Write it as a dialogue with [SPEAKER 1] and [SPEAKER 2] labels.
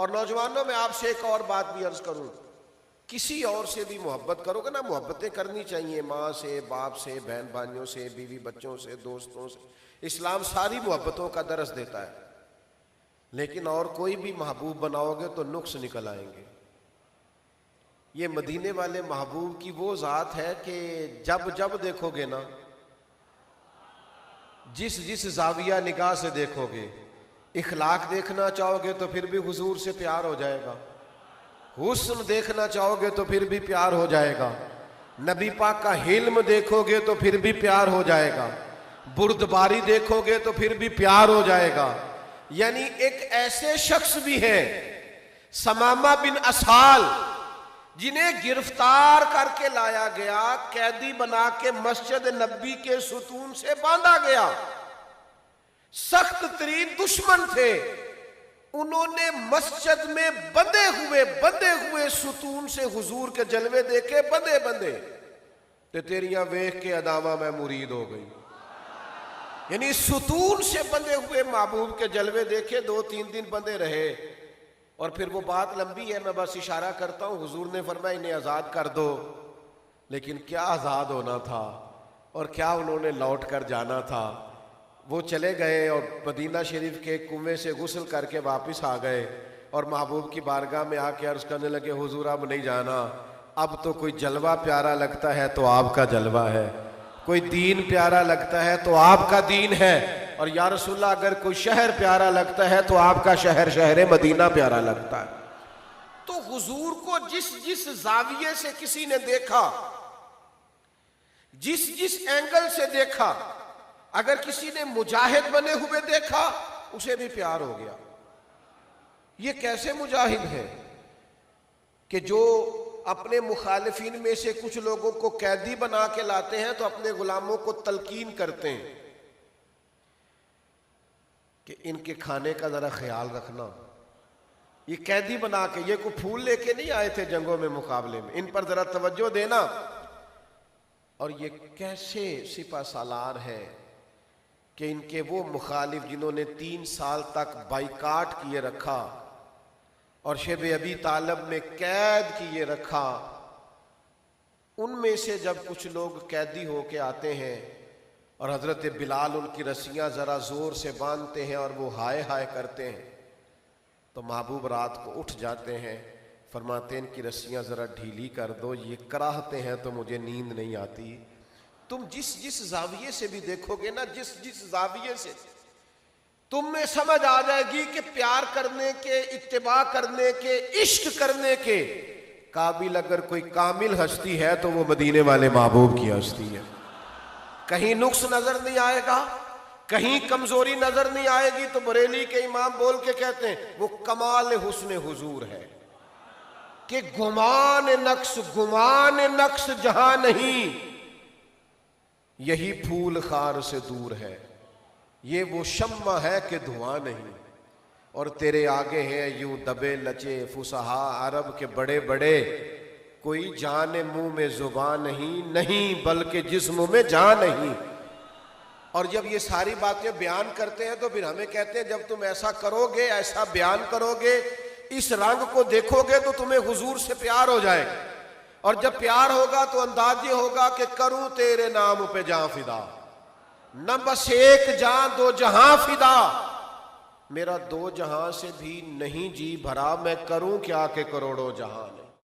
[SPEAKER 1] اور نوجوانوں میں آپ سے ایک اور بات بھی عرض کروں، کسی اور سے بھی محبت کرو گے نا، محبتیں کرنی چاہیے، ماں سے، باپ سے، بہن بھائیوں سے، بیوی بچوں سے، دوستوں سے، اسلام ساری محبتوں کا درس دیتا ہے، لیکن اور کوئی بھی محبوب بناؤ گے تو نقص نکل آئیں گے۔ یہ مدینے والے محبوب کی وہ ذات ہے کہ جب دیکھو گے نا، جس زاویہ نگاہ سے دیکھو گے، اخلاق دیکھنا چاہو گے تو پھر بھی حضور سے پیار ہو جائے گا، حسن دیکھنا چاہو گے تو پھر بھی پیار ہو جائے گا، نبی پاک کا حلم دیکھو گے تو پھر بھی پیار ہو جائے گا، بردباری دیکھو گے تو پھر بھی پیار ہو جائے گا۔ یعنی ایک ایسے شخص بھی ہیں ثمامہ بن اسال، جنہیں گرفتار کر کے لایا گیا، قیدی بنا کے مسجد نبی کے ستون سے باندھا گیا، سخت ترین دشمن تھے، انہوں نے مسجد میں بندھے ہوئے ستون سے حضور کے جلوے دیکھے، بندھے تے تیریاں ویکھ کے اداواں میں مرید ہو گئی۔ یعنی ستون سے بندھے ہوئے محبوب کے جلوے دیکھے، 2-3 دن بندھے رہے، اور پھر وہ بات لمبی ہے، میں بس اشارہ کرتا ہوں۔ حضور نے فرمایا انہیں آزاد کر دو، لیکن کیا آزاد ہونا تھا اور کیا انہوں نے لوٹ کر جانا تھا۔ وہ چلے گئے اور مدینہ شریف کے کنویں سے غسل کر کے واپس آ گئے، اور محبوب کی بارگاہ میں آ کے عرض کرنے لگے، حضور اب نہیں جانا، اب تو کوئی جلوہ پیارا لگتا ہے تو آپ کا جلوہ ہے، کوئی دین پیارا لگتا ہے تو آپ کا دین ہے، اور یا رسول اللہ اگر کوئی شہر پیارا لگتا ہے تو آپ کا شہر مدینہ پیارا لگتا ہے۔ تو حضور کو جس زاویے سے کسی نے دیکھا، جس اینگل سے دیکھا، اگر کسی نے مجاہد بنے ہوئے دیکھا اسے بھی پیار ہو گیا۔ یہ کیسے مجاہد ہے کہ جو اپنے مخالفین میں سے کچھ لوگوں کو قیدی بنا کے لاتے ہیں تو اپنے غلاموں کو تلقین کرتے ہیں کہ ان کے کھانے کا ذرا خیال رکھنا، یہ قیدی بنا کے، یہ کوئی پھول لے کے نہیں آئے تھے جنگوں میں مقابلے میں، ان پر ذرا توجہ دینا۔ اور یہ کیسے سپہ سالار ہے کہ ان کے وہ مخالف جنہوں نے 3 سال تک بائیکاٹ کیے رکھا اور شب ابی طالب میں قید کیے رکھا، ان میں سے جب کچھ لوگ قیدی ہو کے آتے ہیں اور حضرت بلال ان کی رسیاں ذرا زور سے باندھتے ہیں اور وہ ہائے ہائے کرتے ہیں، تو محبوب رات کو اٹھ جاتے ہیں، فرماتے ہیں ان کی رسیاں ذرا ڈھیلی کر دو، یہ کراہتے ہیں تو مجھے نیند نہیں آتی۔ تم جس زاویے سے بھی دیکھو گے نا، جس زاویے سے تم میں سمجھ آ جائے گی کہ پیار کرنے کے، اتباع کرنے کے، عشق کرنے کے قابل اگر کوئی کامل ہستی ہے تو وہ مدینے والے محبوب کی ہستی ہے۔ کہیں نقص نظر نہیں آئے گا، کہیں کمزوری نظر نہیں آئے گی، تو بریلی کے امام بول کے کہتے ہیں وہ کمال حسن حضور ہے کہ گمان نقص جہاں نہیں، یہی پھول خار سے دور ہے، یہ وہ شمع ہے کہ دھواں نہیں، اور تیرے آگے ہیں یوں دبے لچے فصحا عرب کے بڑے بڑے، کوئی جان منہ میں زبان نہیں بلکہ جسم میں جان نہیں۔ اور جب یہ ساری باتیں بیان کرتے ہیں تو پھر ہمیں کہتے ہیں جب تم ایسا کرو گے، ایسا بیان کرو گے، اس رنگ کو دیکھو گے تو تمہیں حضور سے پیار ہو جائے گا، اور جب پیار ہوگا تو انداز یہ ہوگا کہ کروں تیرے نام پہ جاں فدا، نہ بس ایک جاں 2 جہاں فدا، میرا 2 جہاں سے بھی نہیں جی بھرا، میں کروں کیا کہ کروڑوں جہاں نہیں۔